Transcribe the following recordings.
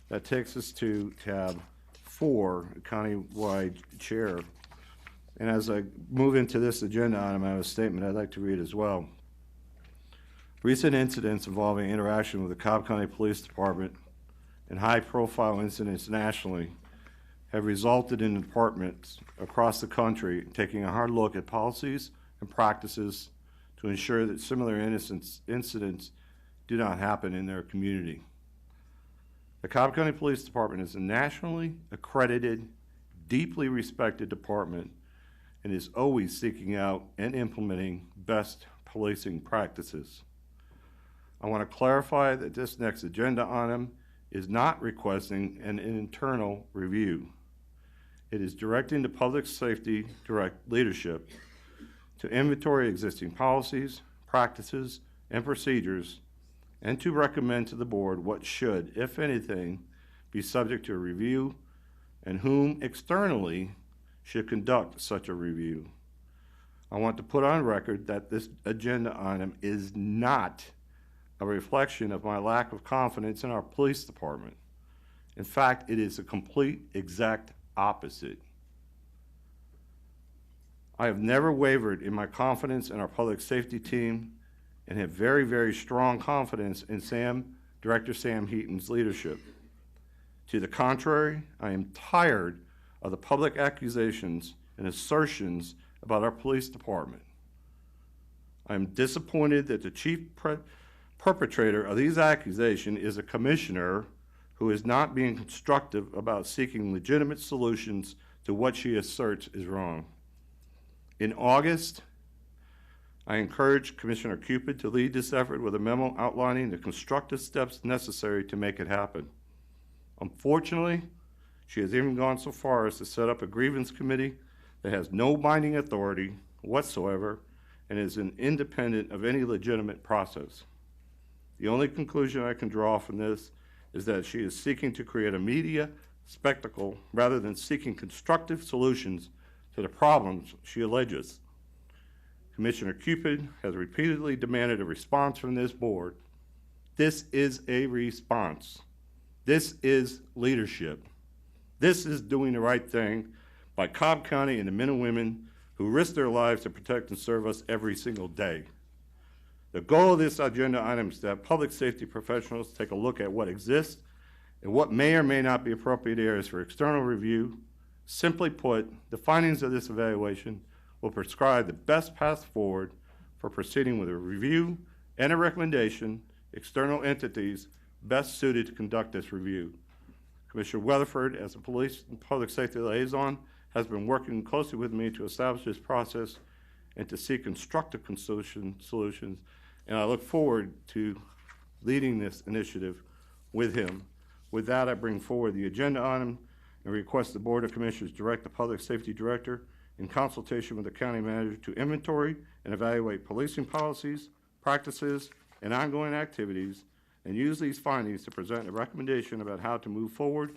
That takes us to tab 4, countywide chair. And as I move into this agenda item, I have a statement I'd like to read as well. Recent incidents involving interaction with the Cobb County Police Department and high-profile incidents nationally have resulted in departments across the country taking a hard look at policies and practices to ensure that similar incidents do not happen in their community. The Cobb County Police Department is a nationally accredited, deeply respected department and is always seeking out and implementing best policing practices. I want to clarify that this next agenda item is not requesting an internal review. It is directing the public safety direct leadership to inventory existing policies, practices, and procedures, and to recommend to the board what should, if anything, be subject to a review and whom externally should conduct such a review. I want to put on record that this agenda item is not a reflection of my lack of confidence in our police department. In fact, it is a complete exact opposite. I have never wavered in my confidence in our public safety team and have very, very strong confidence in Director Sam Heaton's leadership. To the contrary, I am tired of the public accusations and assertions about our police department. I am disappointed that the chief perpetrator of these accusations is a commissioner who is not being constructive about seeking legitimate solutions to what she asserts is wrong. In August, I encouraged Commissioner Cupid to lead this effort with a memo outlining the constructive steps necessary to make it happen. Unfortunately, she has even gone so far as to set up a grievance committee that has no binding authority whatsoever and is independent of any legitimate process. The only conclusion I can draw from this is that she is seeking to create a media spectacle rather than seeking constructive solutions to the problems she alleges. Commissioner Cupid has repeatedly demanded a response from this board. This is a response. This is leadership. This is doing the right thing by Cobb County and the men and women who risk their lives to protect and serve us every single day. The goal of this agenda item is to have public safety professionals take a look at what exists and what may or may not be appropriate areas for external review. Simply put, the findings of this evaluation will prescribe the best path forward for proceeding with a review and a recommendation, external entities best suited to conduct this review. Commissioner Weatherford, as a police and public safety liaison, has been working closely with me to establish this process and to seek constructive solutions, and I look forward to leading this initiative with him. With that, I bring forward the agenda item and request the Board of Commissioners direct the Public Safety Director in consultation with the County Manager to inventory and evaluate policing policies, practices, and ongoing activities, and use these findings to present a recommendation about how to move forward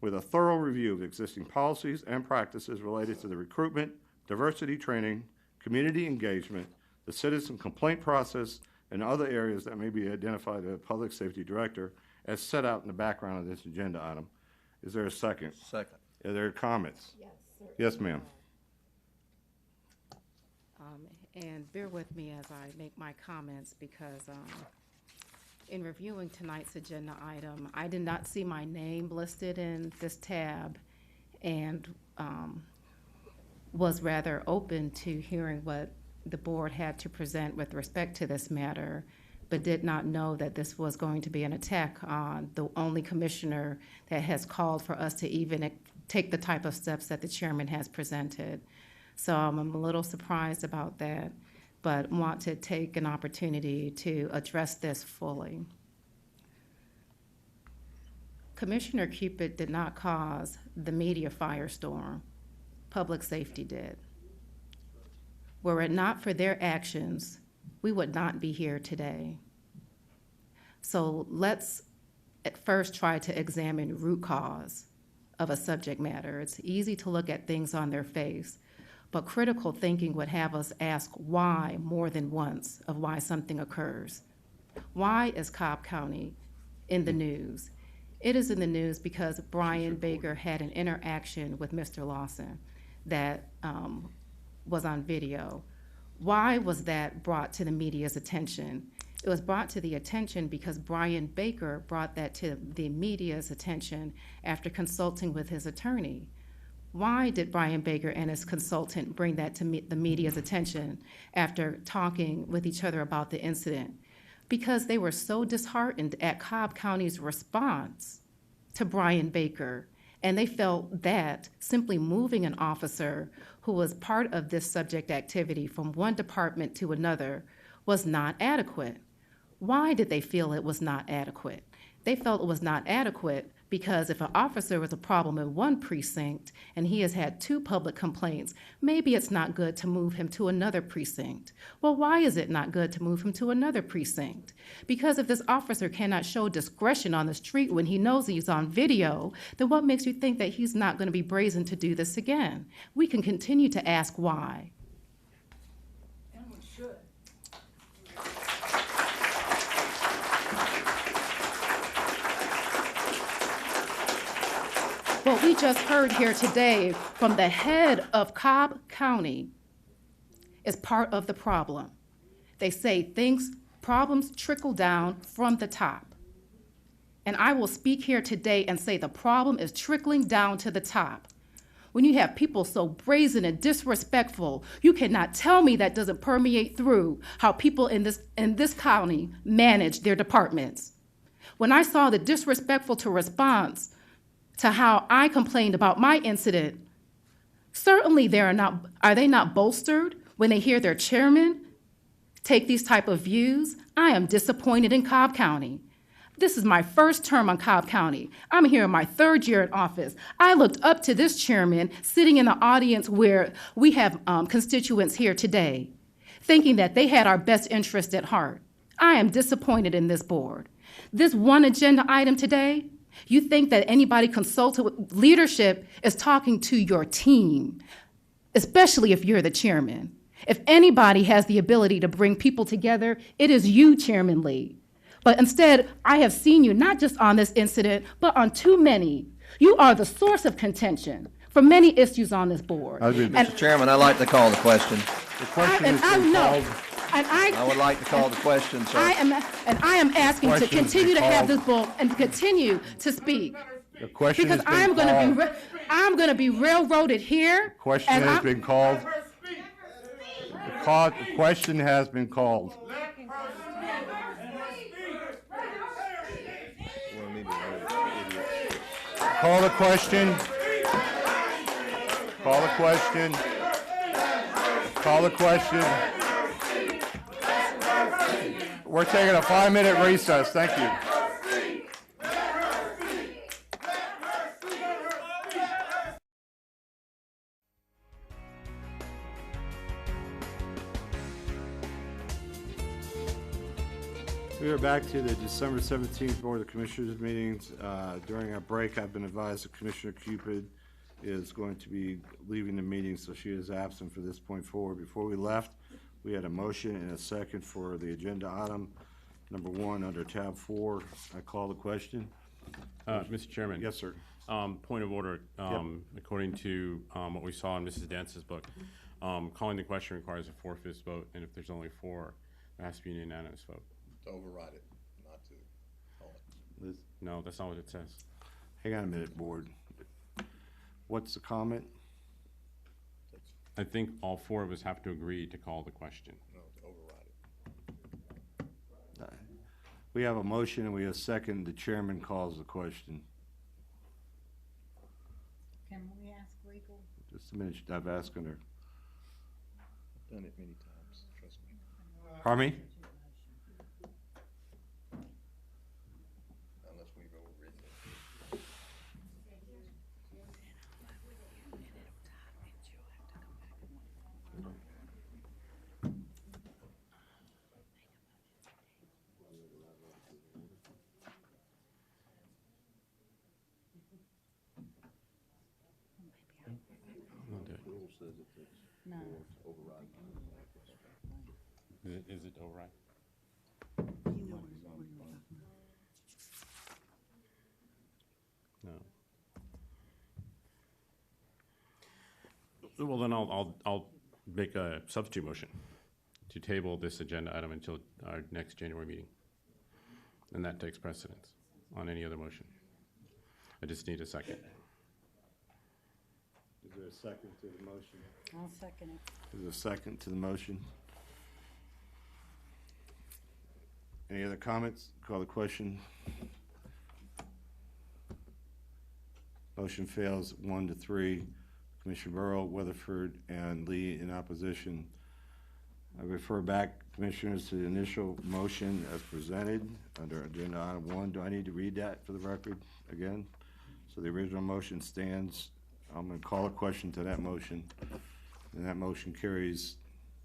with a thorough review of existing policies and practices related to the recruitment, diversity training, community engagement, the citizen complaint process, and other areas that may be identified by the Public Safety Director as set out in the background of this agenda item. Is there a second? Second. Are there comments? Yes, sir. Yes, ma'am. And bear with me as I make my comments because in reviewing tonight's agenda item, I did not see my name listed in this tab and was rather open to hearing what the board had to present with respect to this matter, but did not know that this was going to be an attack on the only commissioner that has called for us to even take the type of steps that the chairman has presented. So I'm a little surprised about that, but want to take an opportunity to address this fully. Commissioner Cupid did not cause the media firestorm. Public safety did. Were it not for their actions, we would not be here today. So let's at first try to examine root cause of a subject matter. It's easy to look at things on their face, but critical thinking would have us ask why more than once of why something occurs. Why is Cobb County in the news? It is in the news because Brian Baker had an interaction with Mr. Lawson that was on video. Why was that brought to the media's attention? It was brought to the attention because Brian Baker brought that to the media's attention after consulting with his attorney. Why did Brian Baker and his consultant bring that to the media's attention after talking with each other about the incident? Because they were so disheartened at Cobb County's response to Brian Baker, and they felt that simply moving an officer who was part of this subject activity from one department to another was not adequate. Why did they feel it was not adequate? They felt it was not adequate because if an officer was a problem in one precinct and he has had 2 public complaints, maybe it's not good to move him to another precinct. Well, why is it not good to move him to another precinct? Because if this officer cannot show discretion on the street when he knows he's on video, then what makes you think that he's not going to be brazen to do this again? We can continue to ask why. What we just heard here today from the head of Cobb County is part of the problem. They say problems trickle down from the top. And I will speak here today and say the problem is trickling down to the top. When you have people so brazen and disrespectful, you cannot tell me that doesn't permeate through how people in this county manage their departments. When I saw the disrespectful to response to how I complained about my incident, certainly are they not bolstered when they hear their chairman take these type of views? I am disappointed in Cobb County. This is my first term on Cobb County. I'm here in my 3rd year in office. I looked up to this chairman sitting in the audience where we have constituents here today, thinking that they had our best interest at heart. I am disappointed in this board. This one agenda item today, you think that anybody consulted with leadership is talking to your team, especially if you're the chairman. If anybody has the ability to bring people together, it is you, Chairman Lee. But instead, I have seen you not just on this incident, but on too many. You are the source of contention for many issues on this board. Mr. Chairman, I'd like to call the question. The question has been called. I would like to call the question, sir. I am asking to Question has continue to been have this called. vote and continue to speak. The question has Because been called. I'm going to be railroaded here. Question and has I'm- been called. The question has been called. Call the question. Call the question. Call the question. We're taking a 5-minute recess. Thank you. We are back to the December 17th Board of Commissioners meetings. During our break, I've been advised that Commissioner Cupid is going to be leaving the meeting, so she is absent for this point forward. Before we left, we had a motion and a second for the agenda item number 1 under tab 4. I call the question. Mr. Chairman. Yes, sir. Point of order. According to what we saw in Mrs. Dance's book, calling the question requires a 4/5 vote, and if there's only 4, there has to be a unanimous vote. To override it, not to call it. Liz, No, that's not what it says. hang on a minute, Board. What's the comment? I think all 4 of us have to agree to call the question. No, to override it. We have a motion and we have a second. The chairman calls the question. Can we ask legal? Just a minute, I've asked her. Done it many times, trust me. Pardon me? Unless we've overridden it. I'll do it. Rule says it takes No. to override. Is it override? No. Well, then I'll make a substitute motion to table this agenda item until our next January meeting. And that takes precedence on any other motion. I just need a second. Is there a second to the motion? I'll second it. Is there a second to the motion? Any other comments? Call the question. Motion fails 1-3. Commissioner Burrow, Weatherford, and Lee in opposition. I refer back, Commissioners, to the initial motion as presented under agenda item 1. Do I need to read that for the record again? So the original motion stands. I'm going to call a question to that motion, and that motion carries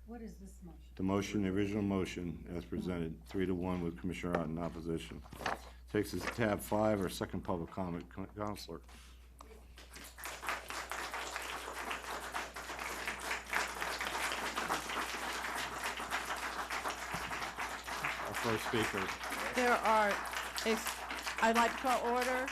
What is this motion? the motion, the original motion as presented, 3-1 with Commissioner Ott in opposition. Takes us to tab 5, our second public comment. Counselor. Our first speaker. I'd like to call order